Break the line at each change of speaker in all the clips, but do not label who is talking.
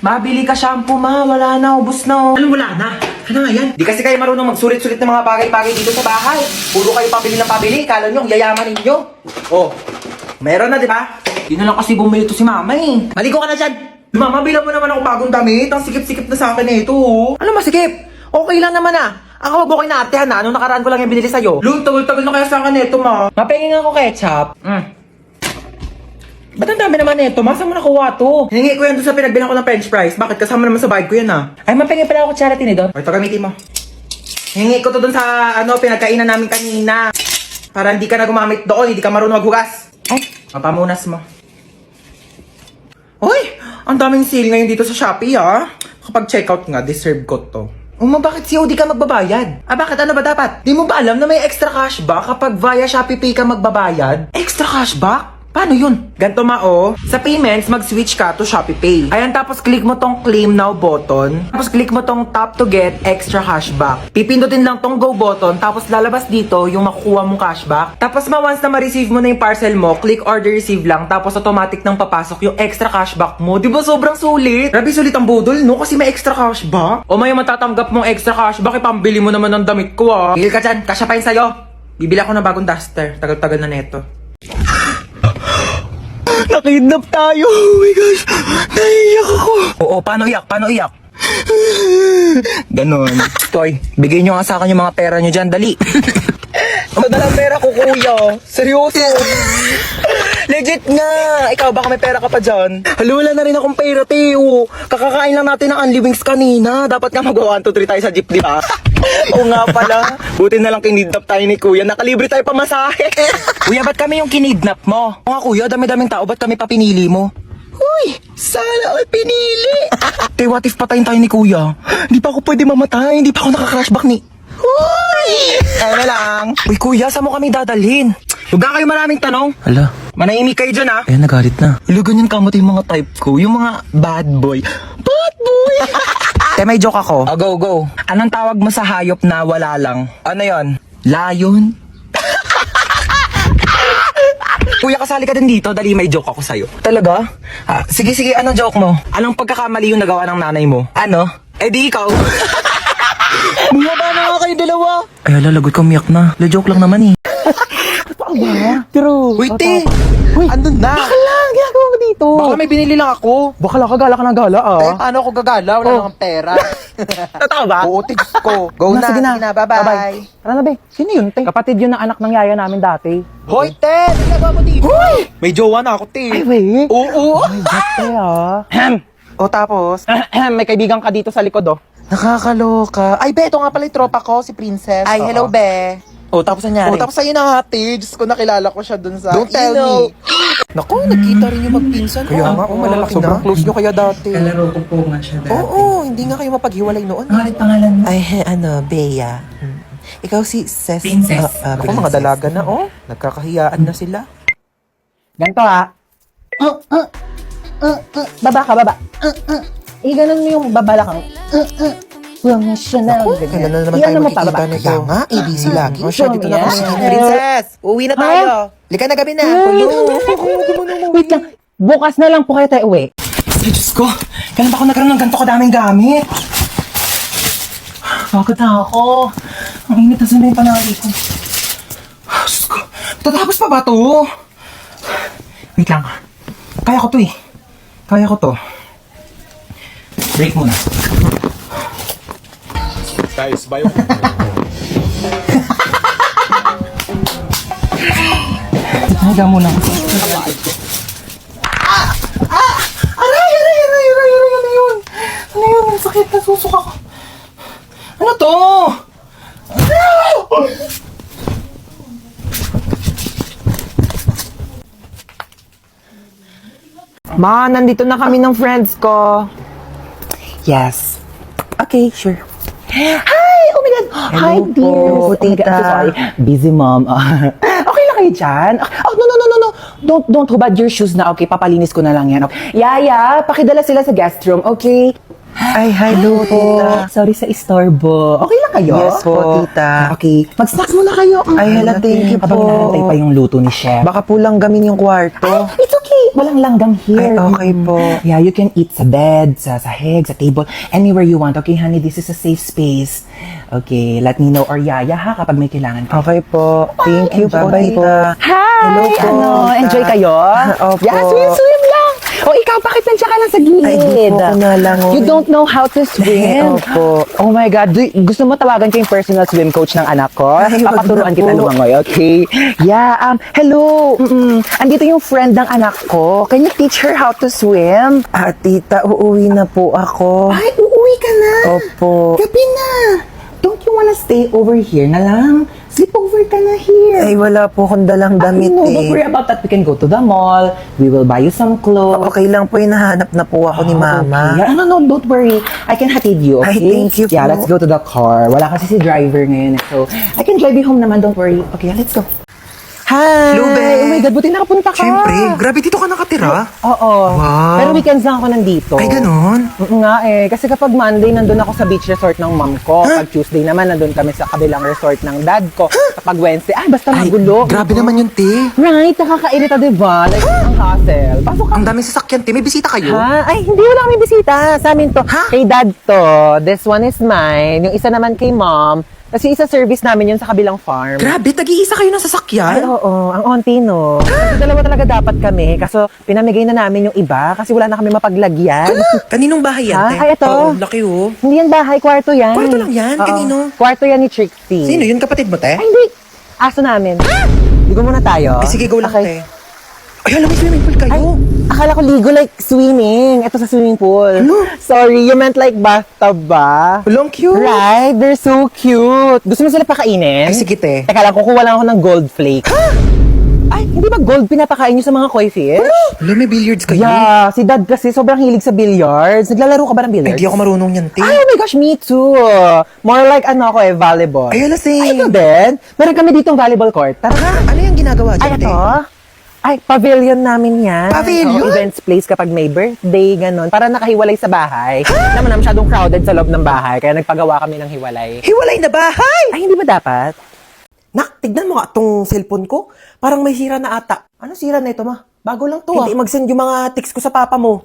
Mabili ka shampoo, ma. Wala na, ubos na. Anong wala na? Ano nga yan? Di kasi kayo marunong magsulit-sulit ng mga bagay-bagay dito sa bahay. Puro kayo pabili ng pabili. Kala nyo, ang yayaman ninyo. Oh, meron na, di ba? Di na lang kasi bumili to si mama eh. Maligo ka na dyan. Mama, bilang mo naman ako bagong damit. Ang sikip-sikip na sa akin eh ito. Ano masikip? Okay lang naman ah. Ako wag mo kayo naatehan na. Nung nakaraan ko lang yung binili sa'yo. Lun, tagal-tagal na kaya sa akin ito, ma. Mapengin ako ketchup. Ba't ang dami naman nito? Masa mo nakuha to? Hiningi ko yan doon sa pinagbilang ko ng french fries. Bakit? Kasama naman sa bag ko yan ah. Ay, mapengin pala ako charity ni Don. Ito, gamitin mo. Hiningi ko to doon sa pinagkainan namin kanina. Para hindi ka na gumamit doon, hindi ka marunong maghugas. Ay, mapamunas mo. Uy, ang daming sale ngayon dito sa Shopee ah. Kapag checkout nga, deserve ko to. Bakit COD ka magbabayad? Bakit? Ano ba dapat? Di mo ba alam na may extra cashback kapag via Shopee Pay ka magbabayad? Extra cashback? Paano yun? Ganto sa payments, mag-switch ka to Shopee Pay. Ayan, tapos click mo tong claim now button. Tapos click mo tong tap to get extra cashback. Pipindutin lang tong go button, tapos lalabas dito yung makukuha mong cashback. Tapos once na ma-receive mo na yung parcel mo, click order receive lang, tapos automatic nang papasok yung extra cashback mo. Di ba sobrang sulit? Grabe sulit ang budol, no? Kasi may extra cashback. O may matatanggap mong extra cashback, ipambili mo naman ng damit ko ah. Pili ka dyan, kasya pa yun sa'yo. Bibili ako ng bagong duster. Tagal-tagal na neto. Nakidnap tayo! Oh my gosh! Naiiyak ako! Oo, paano iyak? Paano iyak? Ganon. Toy, bigay nyo nga sa akin yung mga pera nyo dyan, dali! Ang dalang pera ko, kuya! Seryoso! Legit nga! Ikaw, baka may pera ka pa dyan? Hala, wala na rin akong pera, Teo! Kakakain lang natin ng Unli Wings kanina. Dapat nga mag-1, 2, 3 tayo sa jeep, di ba? Oo nga pala. Buti na lang kinidnap tayo ni kuya. Nakalibre tayo pamasahe. Kuya, ba't kami yung kinidnap mo? Oo nga kuya, dami-daming tao. Ba't kami pa pinili mo? Uy, sana all pinili. Te, what if patayin tayo ni kuya? Hindi pa ako pwede mamatay. Hindi pa ako nakakrashback ni... Uy! Ano lang? Uy kuya, saan mo kami dadalhin? Huwag na kayo maraming tanong. Hala. Manahimik kayo dyan, ha? Ayan, nagalit na. Hala, ganyan kamot yung mga type ko. Yung mga bad boy. Bad boy! Te, may joke ako. Go, go. Anong tawag mo sa hayop na wala lang? Ano yon? Lion? Kuya, kasali ka din dito. Dali, may joke ako sa'yo. Talaga? Sige, sige. Anong joke mo? Anong pagkakamali yung nagawa ng nanay mo? Ano? Eh di ikaw. Bumaba na nga kayo dalawa. Ay, lalagot ka, umiyak na. Joke lang naman eh. True. Wait, te. Andun na. Baka lang, ginagawa ko dito. Baka may binili lang ako. Baka lang kagala ka ng gala ah. Eh, paano ako gagala? Wala nang pera. Totoo ba? Oo, tigs ko. Go na. Sige na, bye-bye.
Ano na, be? Sino yun, te? Kapatid yun ng anak ng yaya namin dati.
Hoy, te! Ginagawa mo dito. Hoy! May jowa na ako, te.
Ay, wait.
Oo.
Ay, ba't, te, ah?
O, tapos?
May kaibigan ka dito sa likod, oh.
Nakakaloka. Ay, be, ito nga pala yung tropa ko, si Princess. Ay, hello, be. O, tapos nangyari? O, tapos ayun na hati. Diyos ko, nakilala ko siya dun sa... Don't tell me. Naku, nagkita rin yung magpinsan. Kaya nga, malalaki na. Sobrang close nyo kaya dati.
Kalaro ko po nga siya dati.
Oo, hindi nga kayo mapaghiwalay noon.
Ano ulit pangalan mo?
Ay, Bea. Ikaw si Ces.
Princess.
Ako, mga dalaga na, oh. Nagkakahiyaan na sila.
Ganto, ha? Baba ka, baba. Ganun mo yung babalakang. Professional.
Kailan na naman tayo makikita nito? Kaya nga, ABC lagi. O siya, dito na ako. Sige, Princess. Uwi na tayo. Lika na gabi na.
Wait lang. Bukas na lang po kayo tayo uwi.
Ay, Diyos ko. Kailan ba ako nagkaroon ng ganito kadaming gamit? Pagod na ako. Ang init na sana yung panali ko. Diyos ko. Tatapos pa ba to? Wait lang. Kaya ko to eh. Kaya ko to. Break muna.
Guys, bayo.
Higa muna. Aray! Ano yun? Ano yun? Ang sakit. Nasusuka ko. Ano to? Ma, nandito na kami ng friends ko. Yes. Okay, sure. Hi! Oh my God! Hi, dear!
Oh my God, I'm so sorry. Busy, mom. Okay lang kayo dyan? Oh, no. Don't hubad your shoes na, okay? Papalinis ko na lang yan. Okay? Yaya, pakidala sila sa guest room, okay?
Ay, hello, tita.
Sorry sa istorbo. Okay lang kayo?
Yes po, tita.
Okay. Mag-snacks muna kayo.
Ay, hala, thank you
Habang
po.
hinahantay pa yung luto ni chef.
Baka po lang gamin yung kwarto.
It's okay. walang langgam here.
Ay, okay po.
Yeah, you can eat sa bed, sa sahig, sa table, anywhere you want. Okay, honey, this is a safe space. Okay, let me know or yaya ha kapag may kailangan ka.
Okay po. Thank you po,
Enjoy po.
tita.
Hi!
Hello po.
Enjoy kayo?
Opo.
Yeah, swim lang. O ikaw, bakit nandiyan ka lang sa gilid?
Ay, di po, ako na lang,
You
oh.
don't know how to swim?
Opo.
Oh my God, gusto mo tawagan ko yung personal swim coach ng anak ko?
Ay, wag
Papaturuan
na
kita
po.
lumangoy, okay? Yeah, hello. Andito yung friend ng anak ko. Can you teach her how to swim?
Tita, uuwi na po ako.
Ay, uuwi ka na.
Opo.
Gabi na. Don't you wanna stay over here na lang? Sleep over ka na here.
Ay, wala po akong dalang damit
no, don't worry
eh.
about that. We can go to the mall. We will buy you some clothes.
Okay lang po, hinahanap na po ako ni Mama.
Okay. Yeah, no, don't worry. I can hatid you, okay?
Ay, thank you
Yeah,
po.
let's go to the car. Wala kasi si driver ngayon. So, I can drive you home naman. Don't worry. Okay, let's go. Hi!
Hello, Be.
Oh my God, buti nakapunta ka.
Siyempre, grabe dito ka nakatira.
Oo.
Wow.
Pero weekends lang ako nandito.
Ay, ganon.
Oo nga eh. Kasi kapag Monday, nandun ako sa beach resort ng mom ko. Pag Tuesday naman, nandun kami sa kabilang resort ng dad ko. Kapag Wednesday, basta magulo.
Grabe naman yung te.
Right, nakakairita, diba? Like, ang hassle. Pasok ka.
Ang daming sasakyan, te. May bisita kayo?
Ha? Ay, hindi wala kami bisita. Sa amin to. Kay dad to. This one is mine. Yung isa naman kay mom. Kasi isa service namin yun sa kabilang farm.
Grabe, tag-iisa kayo ng
Ay,
sasakyan?
oo. Ang onti, no? Kasi dalawa talaga dapat kami. Kaso, pinamigay na namin yung iba kasi wala na kami mapaglagyan.
Kaninong bahay yan,
Ha?
te?
Ay, ito.
Oo, laki oh.
Hindi yan bahay, kwarto yan.
Kwarto lang yan?
Oo.
Kanino?
Kwarto yan ni Trixie.
Sino yun, kapatid mo, te?
Ay, hindi. Aso namin. Ligo muna tayo.
Ay, sige, go lang,
Okay.
te. Ay, alam mo, swimming pool kayo.
Ay, akala ko ligo like swimming. Ito sa swimming pool.
Ano?
Sorry, you meant like bathtub ba?
Walang cute.
Right, they're so cute. Gusto mo sila pakainin?
Ay, sige, te.
Teka lang, kukuha lang ako ng gold flake. Ay, hindi ba gold pinapakain nyo sa mga koi fish?
Alam, may billiards kayo?
Yeah, si dad kasi sobrang hilig sa billiards. Naglalaro ka ba ng
Ay,
billiards?
di ako marunong yan, te.
Ay, oh my gosh, me too. More like volleyball.
Ay, alasing.
Ay, ito din. Meron kami ditong volleyball court. Tara na.
Ano yung ginagawa
Ay,
dyan, te?
ito. Ay, pavilion namin yan.
Pavilion?
Oo, events place kapag may birthday, ganun. Para nakahiwalay sa bahay. Naman na masyadong crowded sa loob ng bahay, kaya nagpagawa kami ng hiwalay.
Hiwalay na bahay!
Ay, hindi ba dapat?
Nak, tignan mo nga itong cellphone ko. Parang may sira na ata.
Ano sira na ito, ma? Bago lang to,
Hindi mag-send yung mga text ko sa papa mo.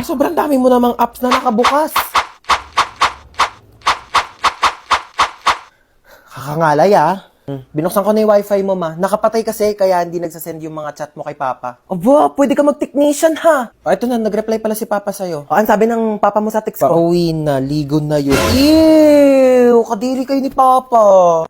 Sobrang dami mo namang apps na nakabukas.
Kakangalay, ah. Binuksan ko na yung wifi mo, ma. Nakapatay kasi, kaya hindi nagsasend yung mga chat mo kay papa.
Aba, pwede ka mag-technician ha.
Ito na, nag-reply pala si papa sa'yo.
O, ang sabi ng papa mo sa text ko?
Pauwi na, ligo na yun. Ew! Kadiri kayo ni papa.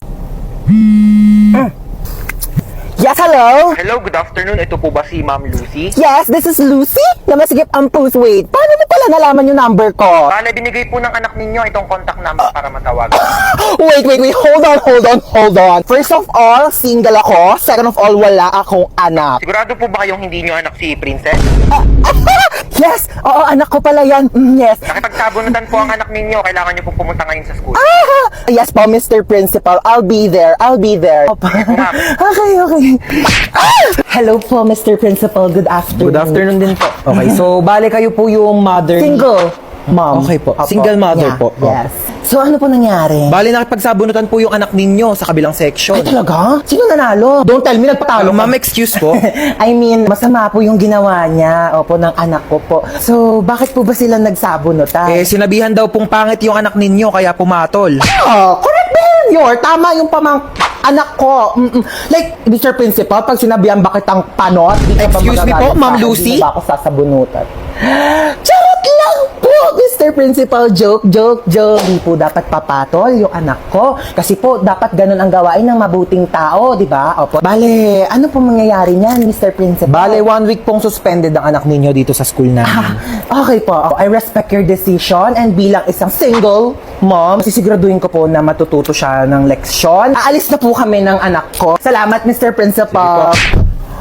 Yes, hello?
Hello, good afternoon. Ito po ba si Ma'am Lucy?
Yes, this is Lucy. Namasigip ang post. Wait, paano mo pala nalaman yung number ko?
Bale, binigay po ng anak ninyo itong contact number para matawagan.
Wait. Hold on. First of all, single ako. Second of all, wala akong anak.
Sigurado po ba kayong hindi nyo anak si Princess?
Yes! Oo, anak ko pala yan. Yes.
Nakipagsabunutan po ang anak ninyo. Kailangan nyo po pumunta ngayon sa school.
Yes po, Mr. Principal. I'll be there.
ma'am.
Okay. Hello po, Mr. Principal. Good afternoon.
Good afternoon din po. Okay, so bale kayo po yung mother ni-
Single. Mom.
Okay po.
Opo.
Single mother
Yeah,
po.
Yes. So, ano po nangyari?
Bale nakipagsabunutan po yung anak ninyo sa kabilang section.
Ay, talaga? Sino nanalo? Don't tell me, nagpatalo ka.
Ma'am, excuse po.
I mean, masama po yung ginawa niya, opo, ng anak ko po. So, bakit po ba sila nagsabunutan?
Sinabihan daw pong pangit yung anak ninyo kaya pumatol.
Correct behavior. Tama yung anak ko. Like, Mr. Principal, pag sinabihan bakit ang panot, di ka ba
Excuse me po,
magagalit
Ma'am
sa akin?
Lucy?
Di na ba ako sasabunutan? Charot lang po, Mr. Principal. Joke. Di po dapat papatol yung anak ko. Kasi po, dapat ganun ang gawain ng mabuting tao, di ba? Opo. Bale, ano po mangyayari niyan, Mr. Principal?
Bale, 1 week pong suspended ang anak ninyo dito sa school namin.
Okay po. I respect your decision and bilang isang single mom, sisiguraduhin ko po na matututo siya ng leksyon. Aalis na po kami ng anak ko. Salamat, Mr. Principal.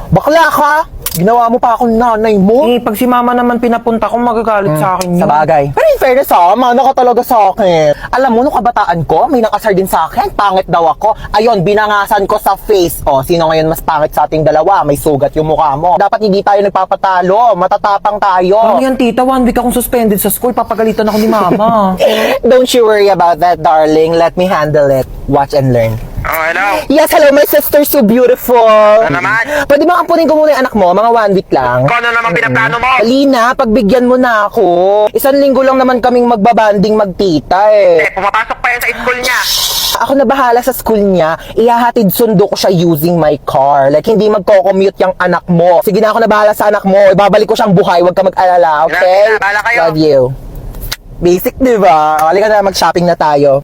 Bakla ka! Ginawa mo pa akong nanay mo.
Pag si mama naman pinapunta ko, magagalit sa akin yun.
Sa bagay. Pero in fairness mana ka talaga sa akin. Alam mo, nung kabataan ko, may nakasar din sa akin. Pangit daw ako. Ayun, binangasan ko sa face. O, sino ngayon mas pangit sa ating dalawa? May sugat yung mukha mo. Dapat hindi tayo nagpapatalo. Matatapang tayo.
Ano yan, tita? 1 week akong suspended sa school. Papagalitan ako ni mama.
Don't you worry about that, darling. Let me handle it. Watch and learn.
Oh, hello.
Yes, hello, my sister, so beautiful.
Ano naman?
Pwede ba ampunin ko muna yung anak mo? Mga 1 week lang.
Kung ano naman pinaplano mo?
Halina, pagbigyan mo na ako. 1 linggo lang naman kaming magbabanding magtita
Pumapasok pa yan sa school niya.
Ako na bahala sa school niya. Ihahatid sundo ko siya using my car. Like, hindi magko-commute yung anak mo. Sige na, ako na bahala sa anak mo. Ibabalik ko siyang buhay. Huwag ka mag-alala, okay?
Bahala kayo.
Love you. Basic, di ba? Halika na, mag-shopping na tayo.